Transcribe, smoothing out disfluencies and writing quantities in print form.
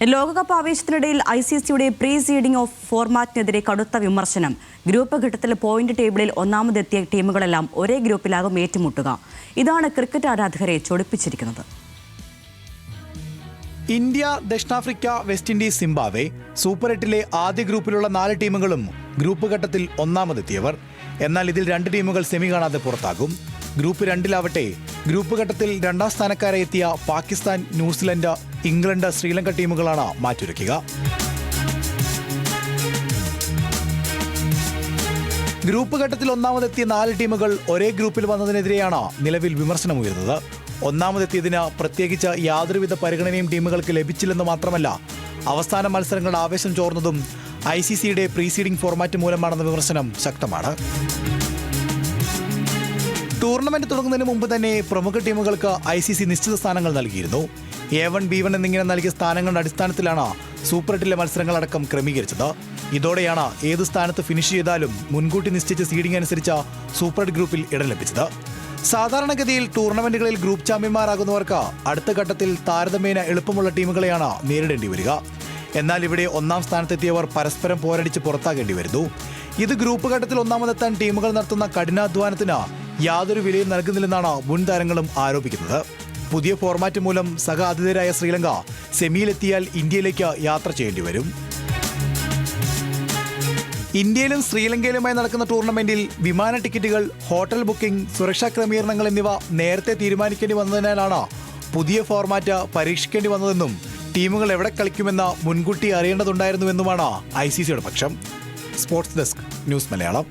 ലോകകപ്പ് ആവേശത്തിനിടയിൽ ICCയുടെ pre seeding of ഫോർമാറ്റിനെതിരെ കടുത്ത വിമർശനം. ഗ്രൂപ്പ് ഘട്ടത്തിൽ പോയിന്റ് ടേബിളിൽ ഒന്നാമതെത്തിയ ടീമുകളെല്ലാം ഒരേ ഗ്രൂപ്പിലാകും ഏറ്റുമുട്ടുക. ഇതാണ് ക്രിക്കറ്റ് ആരാധകരെ ചൊടിപ്പിച്ചിരിക്കുന്നത്. ഇന്ത്യ, ദക്ഷിണാഫ്രിക്ക, വെസ്റ്റ് ഇൻഡീസ്, സിംബാബ്വെ സൂപ്പർ 8-ലെ ആദ്യ ഗ്രൂപ്പിലുള്ള 4 ടീമുകളും ഗ്രൂപ്പ് ഘട്ടത്തിൽ ഒന്നാമതെത്തിയവർ. എന്നാൽ ഇതിൽ 2 ടീമുകൾ സെമി കാണാതെ പുറത്താകും. ഗ്രൂപ്പ് 2-ലാവട്ടെ ഗ്രൂപ്പ് ഘട്ടത്തിൽ 2ാം സ്ഥാനക്കാരെ എത്തിയ പാകിസ്ഥാൻ, ന്യൂസിലൻഡ്, ഇംഗ്ലണ്ട്, ശ്രീലങ്ക ടീമുകളാണ് മാറ്റുരയ്ക്കുക. ഗ്രൂപ്പ് ഘട്ടത്തിൽ ഒന്നാമതെത്തിയ 4 ടീമുകൾ ഒരേ ഗ്രൂപ്പിൽ വന്നതിനെതിരെയാണ് നിലവിൽ വിമർശനമുയർന്നത്. ഒന്നാമതെത്തിയതിന് പ്രത്യേകിച്ച് യാതൊരുവിധ പരിഗണനയും ടീമുകൾക്ക് ലഭിച്ചില്ലെന്ന് മാത്രമല്ല, അവസാന മത്സരങ്ങളുടെ ആവേശം ചോർന്നതും ICCയുടെ പ്രീസീഡിംഗ് ഫോർമാറ്റ് മൂലമാണെന്ന വിമർശനം ശക്തമാണ്. ടൂർണമെന്റ് തുടങ്ങുന്നതിന് മുമ്പ് തന്നെ പ്രമുഖ ടീമുകൾക്ക് ICC നിശ്ചിത സ്ഥാനങ്ങൾ നൽകിയിരുന്നു. A1, B1 എന്നിങ്ങനെ നൽകിയ സ്ഥാനങ്ങളുടെ അടിസ്ഥാനത്തിലാണ് സൂപ്പർ 8-ലെ മത്സരങ്ങളടക്കം ക്രമീകരിച്ചത്. ഇതോടെയാണ് ഏത് സ്ഥാനത്ത് ഫിനിഷ് ചെയ്താലും മുൻകൂട്ടി നിശ്ചയിച്ച സീഡിംഗ് അനുസരിച്ച് സൂപ്പർ 8 ഗ്രൂപ്പിൽ ഇടം ലഭിച്ചത്. സാധാരണഗതിയിൽ ടൂർണമെന്റുകളിൽ ഗ്രൂപ്പ് ചാമ്പ്യന്മാരാകുന്നവർക്ക് അടുത്ത ഘട്ടത്തിൽ താരതമ്യേന എളുപ്പമുള്ള ടീമുകളെയാണ് നേരിടേണ്ടി വരിക. എന്നാൽ ഇവിടെ 1ാം സ്ഥാനത്തെത്തിയവർ പരസ്പരം പോരടിച്ച് പുറത്താകേണ്ടി വരുന്നു. ഇത് ഗ്രൂപ്പ് ഘട്ടത്തിൽ ഒന്നാമതെത്താൻ ടീമുകൾ നടത്തുന്ന കഠിനാധ്വാനത്തിന് യാതൊരു വിലയും നൽകുന്നില്ലെന്നാണ് മുൻ താരങ്ങളും ആരോപിക്കുന്നത്. പുതിയ ഫോർമാറ്റ് മൂലം സഹ ആതിഥേയരായ ശ്രീലങ്ക സെമിയിലെത്തിയാൽ ഇന്ത്യയിലേക്ക് യാത്ര ചെയ്യേണ്ടി വരും. ഇന്ത്യയിലും ശ്രീലങ്കയിലുമായി നടക്കുന്ന ടൂർണമെന്റിൽ വിമാന ടിക്കറ്റുകൾ, ഹോട്ടൽ ബുക്കിംഗ്, സുരക്ഷാ ക്രമീകരണങ്ങൾ എന്നിവ നേരത്തെ തീരുമാനിക്കേണ്ടി വന്നതിനാലാണ് പുതിയ ഫോർമാറ്റ് പരീക്ഷിക്കേണ്ടി വന്നതെന്നും ടീമുകൾ എവിടെ കളിക്കുമെന്ന് മുൻകൂട്ടി അറിയേണ്ടതുണ്ടായിരുന്നുവെന്നുമാണ് ICCയുടെ പക്ഷം. Sports desk, news Malayalam.